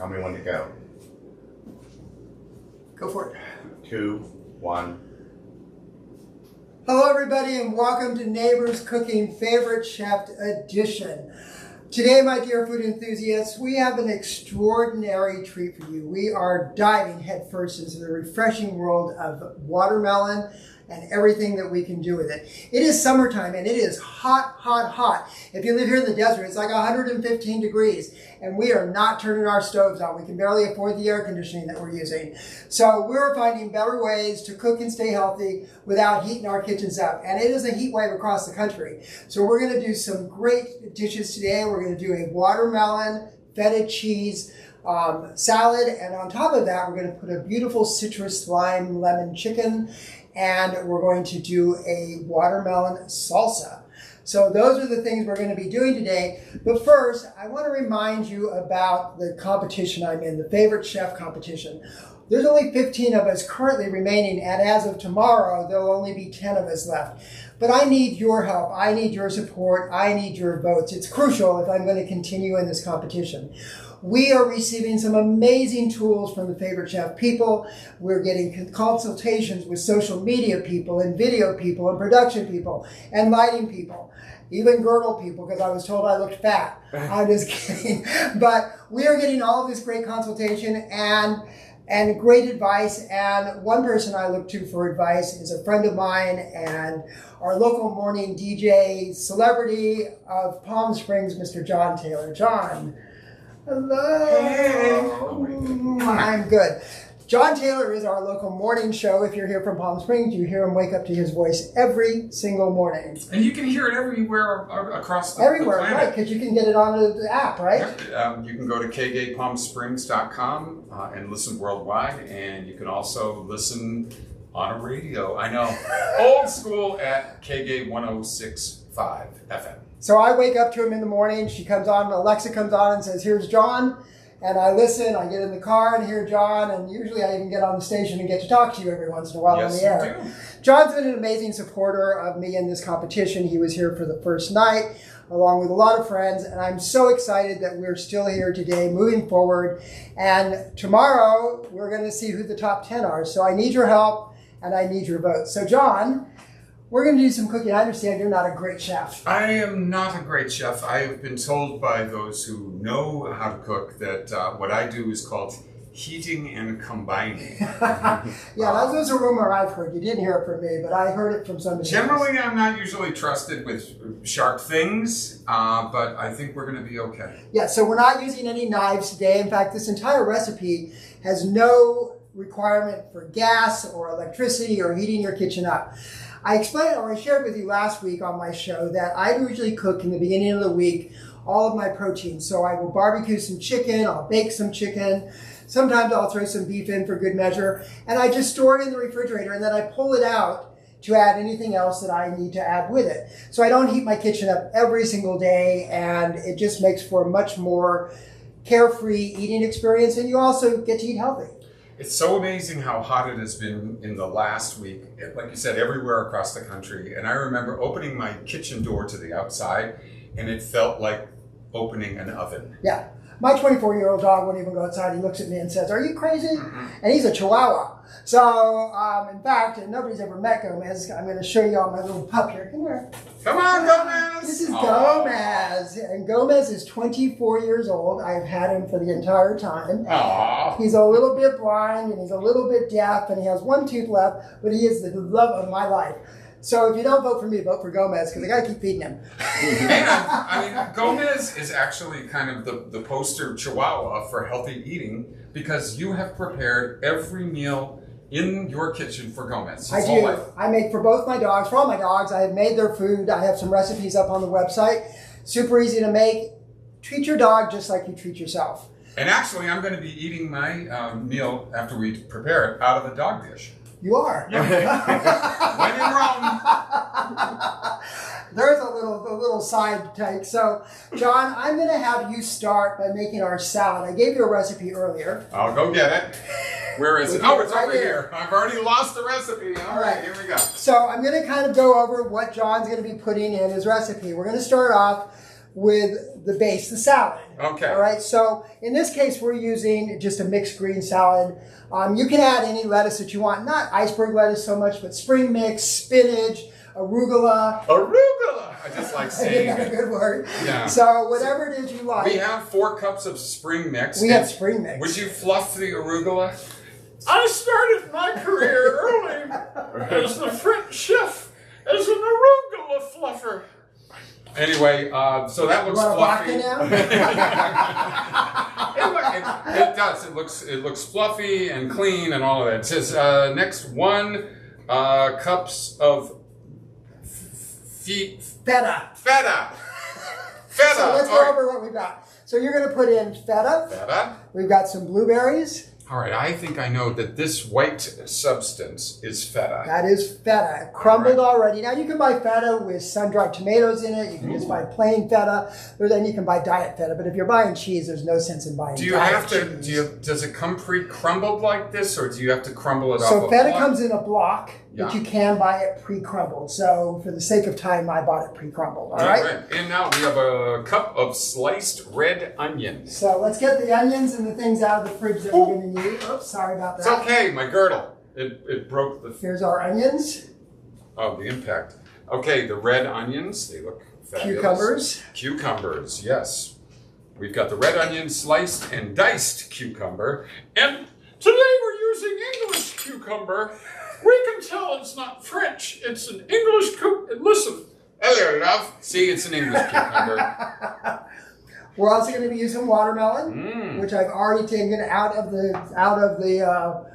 Tell me when to go. Go for it. 2, 1. Hello everybody and welcome to Neighbors Cooking Favorite Chef Edition. Today, my dear food enthusiasts, we have an extraordinary treat for you. We are diving headfirst into the refreshing world of watermelon and everything that we can do with it. It is summertime and it is hot, hot, hot. If you live here in the desert, it's like 115 degrees and we are not turning our stoves on. We can barely afford the air conditioning that we're using. So we're finding better ways to cook and stay healthy without heating our kitchens up. And it is a heat wave across the country. So we're gonna do some great dishes today. We're gonna do a watermelon, feta cheese, salad, and on top of that, we're gonna put a beautiful citrus lime lemon chicken, and we're going to do a watermelon salsa. So those are the things we're going to be doing today. But first, I want to remind you about the competition I'm in, the Favorite Chef competition. There's only 15 of us currently remaining, and as of tomorrow, there'll only be 10 of us left. But I need your help. I need your support. I need your votes. It's crucial if I'm going to continue in this competition. We are receiving some amazing tools from the Favorite Chef people. We're getting consultations with social media people and video people and production people and lighting people, even girdle people, because I was told I looked fat. I'm just kidding. But we are getting all of this great consultation and great advice. And one person I look to for advice is a friend of mine and our local morning DJ celebrity of Palm Springs, Mr. John Taylor. John. Hello. Hey. I'm good. John Taylor is our local morning show. If you're here from Palm Springs, you hear him wake up to his voice every single morning. And you can hear it everywhere across the Everywhere, planet. right, because you can get it on the app, right? Yep. You can go to kgaypalmsprings.com and listen worldwide, and you can also listen on a radio. I know, old school at KGay 106.5 FM. So I wake up to him in the morning, she comes on, Alexa comes on and says, here's John. And I listen, I get in the car and hear John, and usually I even get on the station and get to talk to you every once in a while on the air. You do. John's been an amazing supporter of me in this competition. He was here for the first night, along with a lot of friends, and I'm so excited that we're still here today, moving forward. And tomorrow, we're going to see who the top 10 are. So I need your help, and I need your vote. So John, we're going to do some cooking. I understand you're not a great chef. I am not a great chef. I have been told by those who know how to cook that what I do is called heating and combining. Yeah, that was a rumor I've heard. You didn't hear it from me, but I heard it from somebody else. Generally, I'm not usually trusted with sharp things, but I think we're going to be okay. Yeah, so we're not using any knives today. In fact, this entire recipe has no requirement for gas or electricity or heating your kitchen up. I explained, or I shared with you last week on my show, that I usually cook in the beginning of the week all of my protein. So I will barbecue some chicken, I'll bake some chicken, sometimes I'll throw some beef in for good measure, and I just store it in the refrigerator and then I pull it out to add anything else that I need to add with it. So I don't heat my kitchen up every single day, and it just makes for a much more carefree eating experience, and you also get to eat healthy. It's so amazing how hot it has been in the last week, like you said, everywhere across the country. And I remember opening my kitchen door to the outside, and it felt like opening an oven. Yeah. My 24-year-old dog won't even go outside. He looks at me and says, "Are you crazy?" Mm-hmm. And he's a Chihuahua. So, in fact, and nobody's ever met Gomez. I'm going to show you all my little pup here. Come here. Come on, Gomez! This is Gomez. And Gomez is 24 years old. I've had him for the entire time. Aww. He's a little bit blind, and he's a little bit deaf, and he has one tooth left, but he is the love of my life. So if you don't vote for me, vote for Gomez, because I got to keep feeding him. And, I mean, Gomez is actually kind of the poster chihuahua for healthy eating, because you have prepared every meal in your kitchen for Gomez. I do. I make for both my dogs, for all my dogs. I have made their food. I have some recipes up on the website. Super easy to make. Treat your dog just like you treat yourself. And actually, I'm going to be eating my meal after we prepare it out of the dog dish. You are. Yeah. When in Rome. There's a little side take. So, John, I'm going to have you start by making our salad. I gave you a recipe earlier. I'll go get it. Where is it? Oh, it's right over here. I've already lost the recipe. All right, here we go. So I'm going to kind of go over what John's going to be putting in his recipe. We're going to start off with the base, the salad. Okay. All right. So in this case, we're using just a mixed green salad. You can add any lettuce that you want, not iceberg lettuce so much, but spring mix, spinach, arugula. Arugula! I just like saying Yeah, it. good word. Yeah. So whatever it is you like. We have 4 cups of spring mix. We have spring mix. Would you fluff the arugula? I started my career early as the French chef, as an arugula fluffer. Anyway, so that looks You want a fluffy. vodka now? It does. It looks fluffy and clean and all of that. It says next 1 cups of Feta. feta. So let's All go right. over what we've got. So you're going to put in feta. Feta. We've got some blueberries. All right. I think I know that this white substance is feta. That is feta, crumbled already. Now you can buy feta with sun-dried tomatoes in it. You can just buy plain feta, or then you can buy diet feta. But if you're buying cheese, there's no sense in buying. Do you diet have to? cheese. Does it come pre-crumbled like this, or do you have to crumble it off? So a feta block? comes in a block, but Yeah. you can buy it pre-crumbled. So for the sake of time, I bought it pre-crumbled. All right. And now we have a cup of sliced red onions. So let's get the onions and the things out of the fridge that we're going to use. Oops, sorry about It's that. okay. My girdle. It broke the. Here's our onions, Oh, the impact. Okay, the red onions. They look fabulous. cucumbers. Cucumbers. Yes. We've got the red onion, sliced and diced cucumber, and Today we're using English cucumber. We can tell it's not French. It's an English Listen, hello, love. See, it's an English cucumber. We're also going to be using watermelon, which I've already taken out of the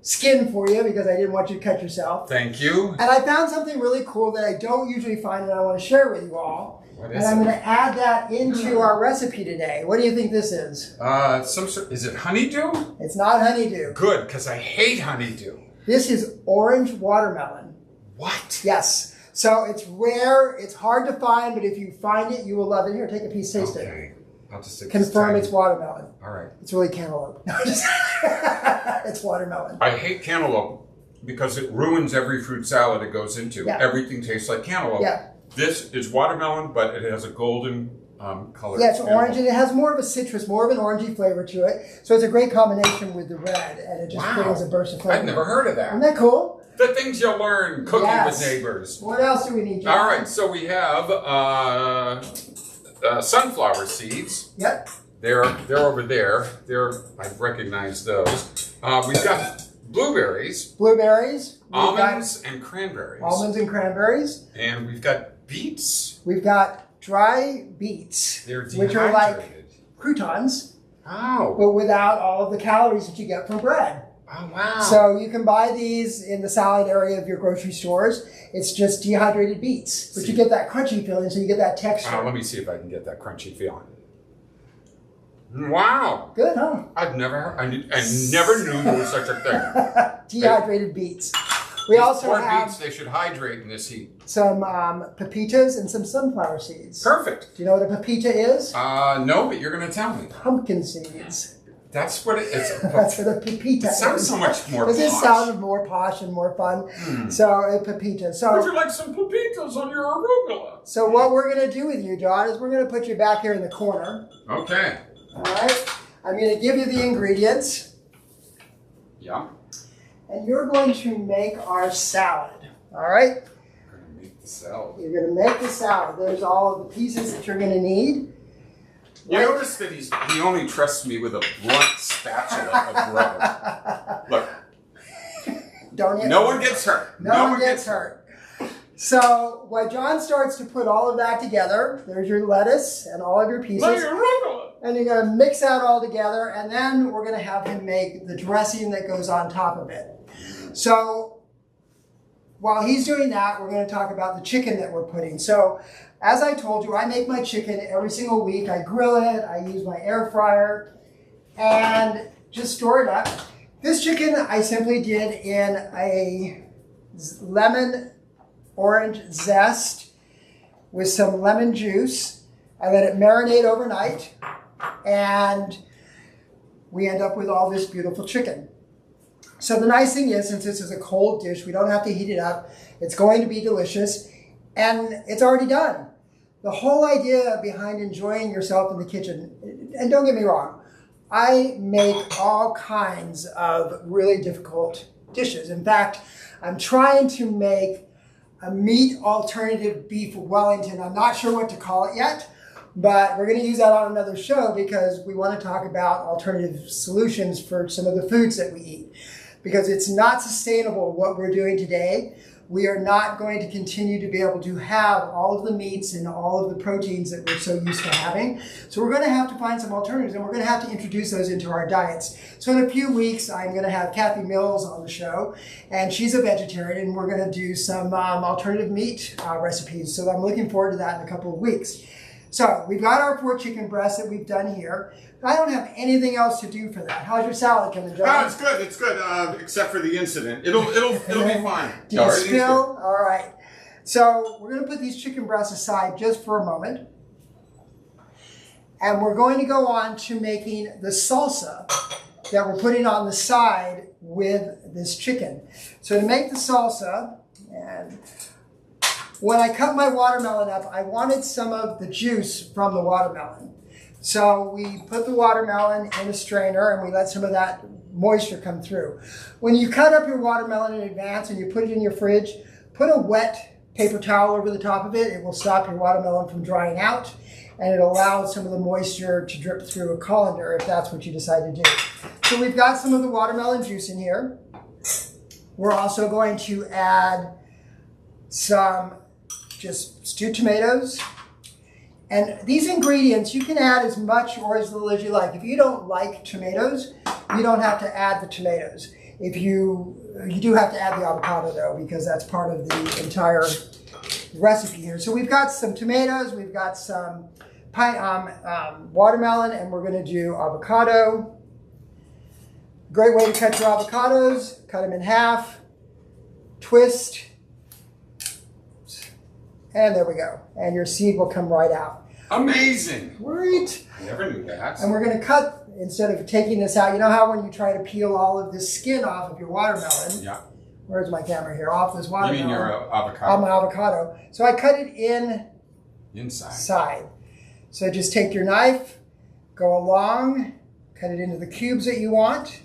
skin for you because I didn't want you to cut yourself. Thank you. And I found something really cool that I don't usually find and I want to share with you all. What And is I'm it? going to add that into our recipe today. What do you think this is? Some sort. Is it honeydew? It's not honeydew. Good, because I hate honeydew. This is orange watermelon. What? Yes. So it's rare. It's hard to find, but if you find it, you will love it. Here, take a piece, taste it. Okay. I'll just take Confirm this it's watermelon. All right. It's really cantaloupe. No, it's watermelon. I hate cantaloupe because it ruins every fruit salad it goes into. Yeah. Everything tastes like cantaloupe. Yeah. This is watermelon, but it has a golden color. Yeah, it's orange and it has more of a citrus, more of an orangey flavor to it. So it's a great combination with the red and it just Wow. brings a burst of flavor. I've never heard of Isn't that. that cool? The things you'll learn cooking Yes. with neighbors. What else do we need, John? All right, so we have sunflower seeds. Yep. They're over there. I've recognized those. We've got blueberries, Blueberries. We've almonds, and cranberries. got almonds and cranberries. And we've got beets. We've got dry beets, They're which are like dehydrated. croutons, Oh. but without all of the calories that you get from bread. Oh, wow. So you can buy these in the salad area of your grocery stores. It's just dehydrated beets, but you get that crunchy feeling, so you get that texture. Let me see if I can get that crunchy feeling. Wow. Good, huh? I never knew there was such a thing. Dehydrated beets. We also Poor have beets, they should hydrate in this heat. some pepitas and some sunflower seeds. Perfect. Do you know what a pepita is? No, but you're going to tell me. Pumpkin seeds. That's what it is. That's what a pepita It sounds is. so much more Doesn't it posh. sound more posh and more fun? So a pepita. would So you like some pepitas on your arugula? what we're going to do with you, John, is we're going to put you back here in the corner. Okay. All right. I'm going to give you the ingredients, Yeah. and you're going to make our salad. All right. We're going to make the salad. You're going to make the salad. There's all of the pieces that you're going to need. You notice that he only trusts me with a blunt spatula of rubber. Look, Don't hit no me. one gets hurt. No one gets hurt. So while John starts to put all of that together, there's your lettuce and all of your pieces. My arugula. And you're going to mix that all together, and then we're going to have him make the dressing that goes on top of it. So while he's doing that, we're going to talk about the chicken that we're putting. So as I told you, I make my chicken every single week. I grill it, I use my air fryer, and just store it up. This chicken I simply did in a lemon orange zest with some lemon juice. I let it marinate overnight, and we end up with all this beautiful chicken. So the nice thing is, since this is a cold dish, we don't have to heat it up. It's going to be delicious, and it's already done. the whole idea behind enjoying yourself in the kitchen, and don't get me wrong, I make all kinds of really difficult dishes. In fact, I'm trying to make a meat alternative beef Wellington. I'm not sure what to call it yet, but we're going to use that on another show because we want to talk about alternative solutions for some of the foods that we eat. Because it's not sustainable what we're doing today. We are not going to continue to be able to have all of the meats and all of the proteins that we're so used to having. So we're going to have to find some alternatives, and we're going to have to introduce those into our diets. So in a few weeks, I'm going to have Kathy Mills on the show, and she's a vegetarian, and we're going to do some alternative meat recipes. So I'm looking forward to that in a couple of weeks. So we've got our 4 chicken breasts that we've done here. I don't have anything else to do for that. How's your salad coming, John? No, it's good. It's good. Except for the incident, it'll be fine. Did you spill? All right. So we're going to put these chicken breasts aside just for a moment, and we're going to go on to making the salsa that we're putting on the side with this chicken. So to make the salsa, and when I cut my watermelon up, I wanted some of the juice from the watermelon. So we put the watermelon in a strainer and we let some of that moisture come through. When you cut up your watermelon in advance and you put it in your fridge, put a wet paper towel over the top of it. It will stop your watermelon from drying out, and it allows some of the moisture to drip through a colander if that's what you decide to do. So we've got some of the watermelon juice in here. We're also going to add some just stewed tomatoes. And these ingredients, you can add as much or as little as you like. If you don't like tomatoes, you don't have to add the tomatoes. If you do have to add the avocado though, because that's part of the entire recipe here. So we've got some tomatoes, we've got some watermelon, and we're going to do avocado. Great way to cut your avocados: cut them in half, twist, and there we go. And your seed will come right out. Amazing. Great. I never knew that. And we're going to cut, instead of taking this out, you know how when you try to peel all of the skin off of your watermelon? Yeah. Where's my camera here? Off this watermelon. You mean your avocado? On my avocado. So I cut it inside. So just take your knife, go along, cut it into the cubes that you want.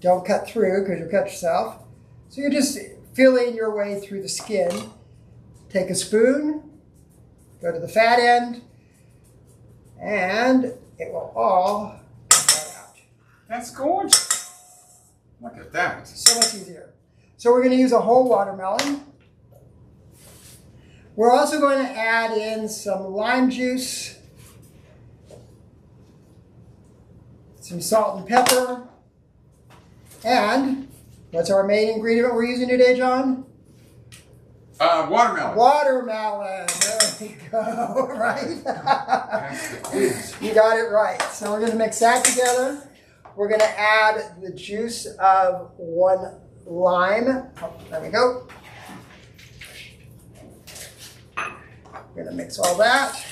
Don't cut through because you'll cut yourself. So you're just feeling your way through the skin. Take a spoon, go to the fat end, and it will all come right out. That's gorgeous. Look at that. So much easier. So we're going to use a whole watermelon. We're also going to add in some lime juice, some salt and pepper, and what's our main ingredient we're using today, John? Watermelon. Watermelon. There we go. Right? You got it right. So we're going to mix that together. We're going to add the juice of 1 lime. Oh, there we go. We're going to mix all that.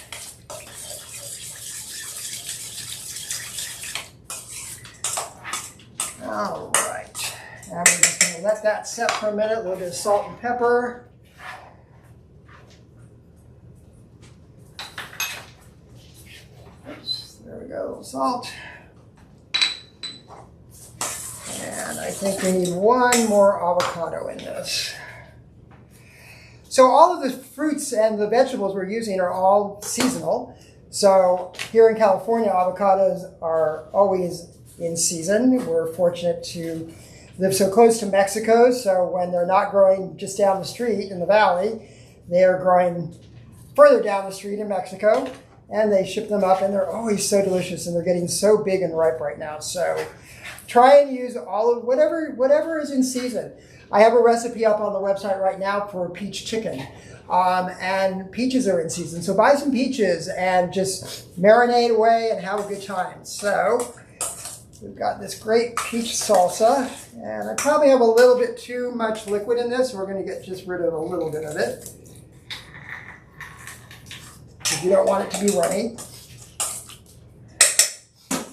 All right. And we're just going to let that set for a minute. A little bit of salt and pepper. There we go, a little salt. And I think we need 1 more avocado in this. So all of the fruits and the vegetables we're using are all seasonal. So here in California, avocados are always in season. We're fortunate to live so close to Mexico, so when they're not growing just down the street in the valley, they are growing further down the street in Mexico. And they ship them up, and they're always so delicious, and they're getting so big and ripe right now. So try and use all of whatever is in season. I have a recipe up on the website right now for peach chicken, and peaches are in season. So buy some peaches and just marinate away and have a good time. So we've got this great peach salsa, and I probably have a little bit too much liquid in this. So we're going to get just rid of a little bit of it. You don't want it to be runny.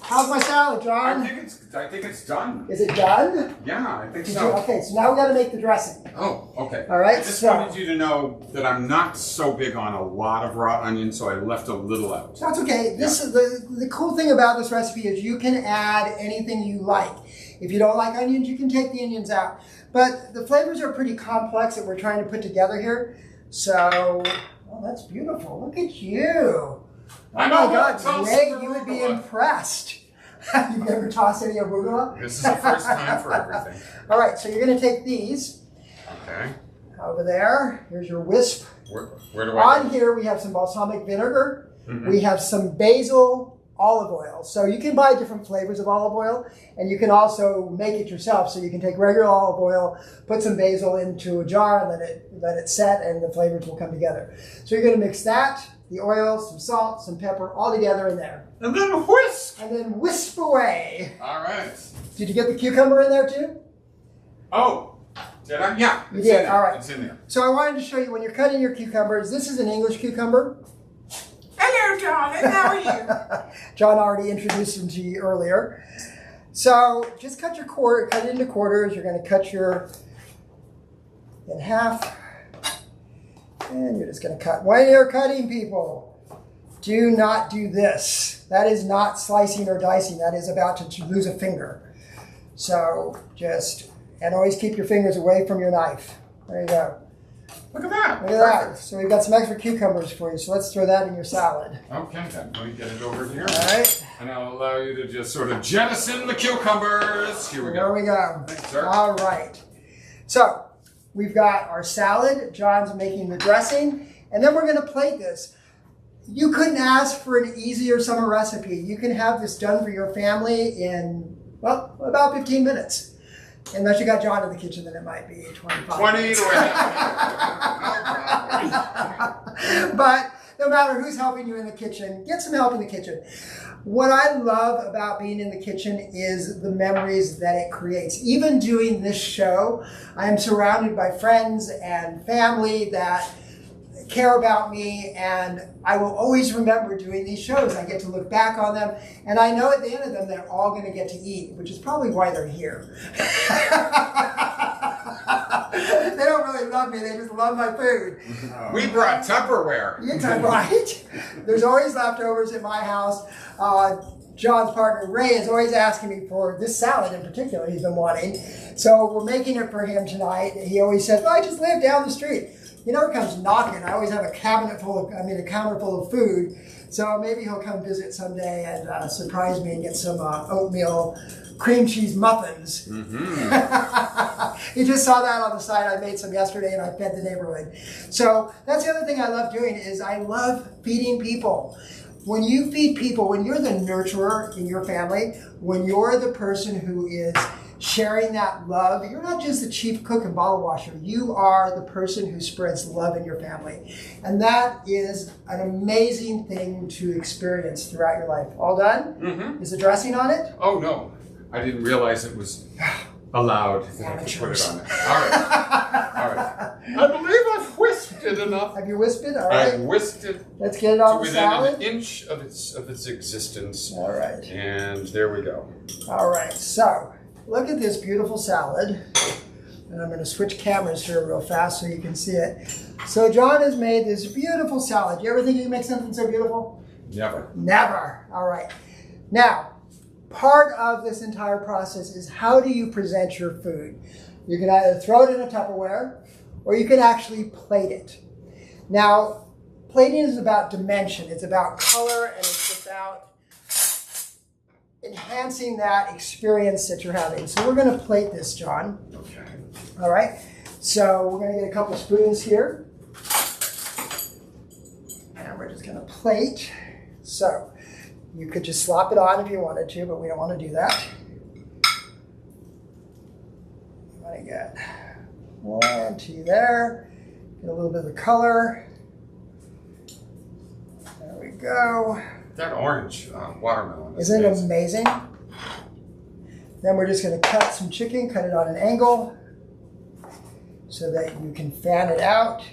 How's my salad, I John? think it's done. Is it done? Yeah, I think Did so. you- okay, so now we got to make the dressing. Oh, okay. All right, I just so- wanted you to know that I'm not so big on a lot of raw onion, so I left a little out. That's okay. This is the cool thing about this recipe is you can add anything you like. If you don't like onions, you can take the onions out. But the flavors are pretty complex that we're trying to put together here. So, oh, that's beautiful. Look at you. Oh I my know, God, toast Ray, the you would be arugula. impressed. You've never tossed any arugula? This is the first time for everything. All right, so you're going to take these Okay. over there. Here's your wisp. Where do I On here, we have some balsamic vinegar. Mhm. We have some basil olive oil. So you can buy different flavors of olive oil, and you can also make it yourself. So you can take regular olive oil, put some basil into a jar, and let it set, and the flavors will come together. So you're going to mix that, the oil, some salt, some pepper, all together in there. And then whisk. And then whisk away. All right. Did you get the cucumber in there too? Oh, did I? Yeah. You it's did, in there. all right. It's in there. So I wanted to show you when you're cutting your cucumbers, this is an English cucumber. Hello, darling. How are you? John already introduced them to you earlier. So just cut it into quarters. You're going to cut your in half. And you're just going to cut. When you're cutting, people, do not do this. That is not slicing or dicing. That is about to lose a finger. So and always keep your fingers away from your knife. There you go. Look at that. Look at that. So we've got some extra cucumbers for you. So let's throw that in your salad. Okay, then. Let me get it over here. All right. And I'll allow you to just sort of jettison the cucumbers. Here we There go. we go. Thanks, sir. All right. So we've got our salad. John's making the dressing. And then we're going to plate this. You couldn't ask for an easier summer recipe. You can have this done for your family in, well, about 15 minutes. Unless you got John in the kitchen, then it might be 25 20 minutes. to a half. But no matter who's helping you in the kitchen, get some help in the kitchen. What I love about being in the kitchen is the memories that it creates. Even doing this show, I am surrounded by friends and family that care about me, and I will always remember doing these shows. I get to look back on them, and I know at the end of them they're all going to get to eat, which is probably why they're here. They don't really love me, they just love my food. We brought Tupperware. You're right. There's always leftovers at my house. John's partner Ray is always asking me for this salad in particular he's been wanting. So we're making it for him tonight. He always says, I just live down the street. He never comes knocking. I always have a counter full of food. So maybe he'll come visit someday and surprise me and get some oatmeal cream cheese muffins. Mm-hmm. He just saw that on the side. I made some yesterday and I fed the neighborhood. So that's the other thing I love doing is I love feeding people. When you feed people, when you're the nurturer in your family, when you're the person who is sharing that love, you're not just the chief cook and bottle washer. You are the person who spreads love in your family. And that is an amazing thing to experience throughout your life. All done? Mm-hmm. Is the dressing on it? Oh, no. I didn't realize it was allowed that I could put it on it. All right. All right. I believe I've whisked it enough. Have you whisked it? All I right. whisked it Let's get it to on the within salad. an inch of its existence. All right. And there we go. All right. So look at this beautiful salad. And I'm going to switch cameras here real fast so you can see it. So John has made this beautiful salad. You ever think you can make something so beautiful? Never. Never. All right. Now, part of this entire process is how do you present your food? You can either throw it in a Tupperware or you can actually plate it. Now, plating is about dimension. It's about color and it's about enhancing that experience that you're having. So we're going to plate this, John. Okay. All right. So we're going to get a couple spoons here. And we're just going to plate. So you could just slop it on if you wanted to, but we don't want to do that. You want to get 1, 2 there. Get a little bit of the color. There we go. That orange watermelon. Isn't it amazing? Then we're just going to cut some chicken, cut it on an angle so that you can fan it out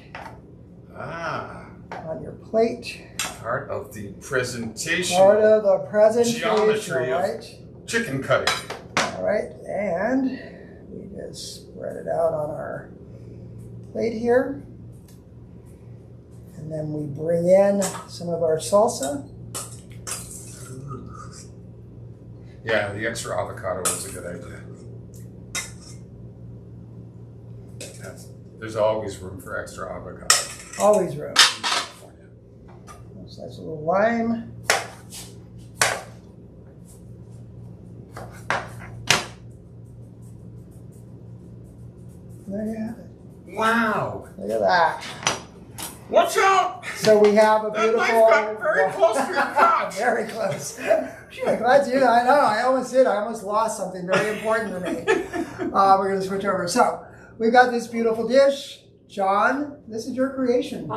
Ah. on your plate. part of the presentation. Part of the presentation, Geometry of right? chicken cutting. All right, and we just spread it out on our plate here. And then we bring in some of our salsa. Yeah, the extra avocado was a good idea. There's always room for extra avocado. Always room. in California. Slice a little lime. There you have it. Wow! Look at that. Watch out! So we have a That beautiful. knife got very close to your crotch. Very close. Phew, glad you. I know. I almost did. I almost lost something very important to me. We're going to switch over. So we've got this beautiful dish. John, this is your creation.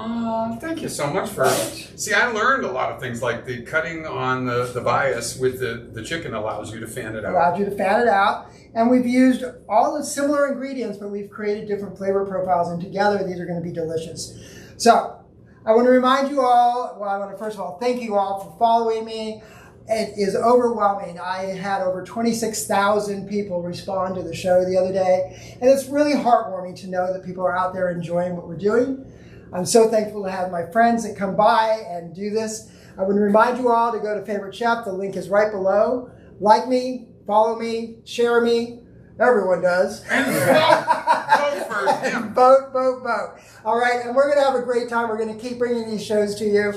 Thank you so much for. See, I learned a lot of things like the cutting on the bias with the chicken allows you to fan it out. Allowed you to fan it out. And we've used all the similar ingredients, but we've created different flavor profiles, and together these are going to be delicious. So I want to remind you all, well, I want to first of all thank you all for following me. It is overwhelming. I had over 26,000 people respond to the show the other day, and it's really heartwarming to know that people are out there enjoying what we're doing. I'm so thankful to have my friends that come by and do this. I would remind you all to go to Favorite Chef. The link is right below. Like me, follow me, share me. Everyone does. And vote for him. Vote, vote, vote. All right, and we're going to have a great time. We're going to keep bringing these shows to you.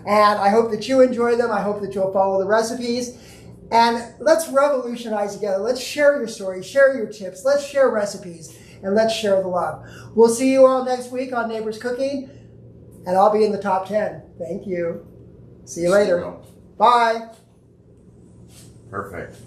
And I hope that you enjoy them. I hope that you'll follow the recipes. And let's revolutionize together. Let's share your stories, share your tips. Let's share recipes, and let's share the love. We'll see you all next week on Neighbors Cooking, and I'll be in the top 10. Thank you. See you later. Bye. Perfect.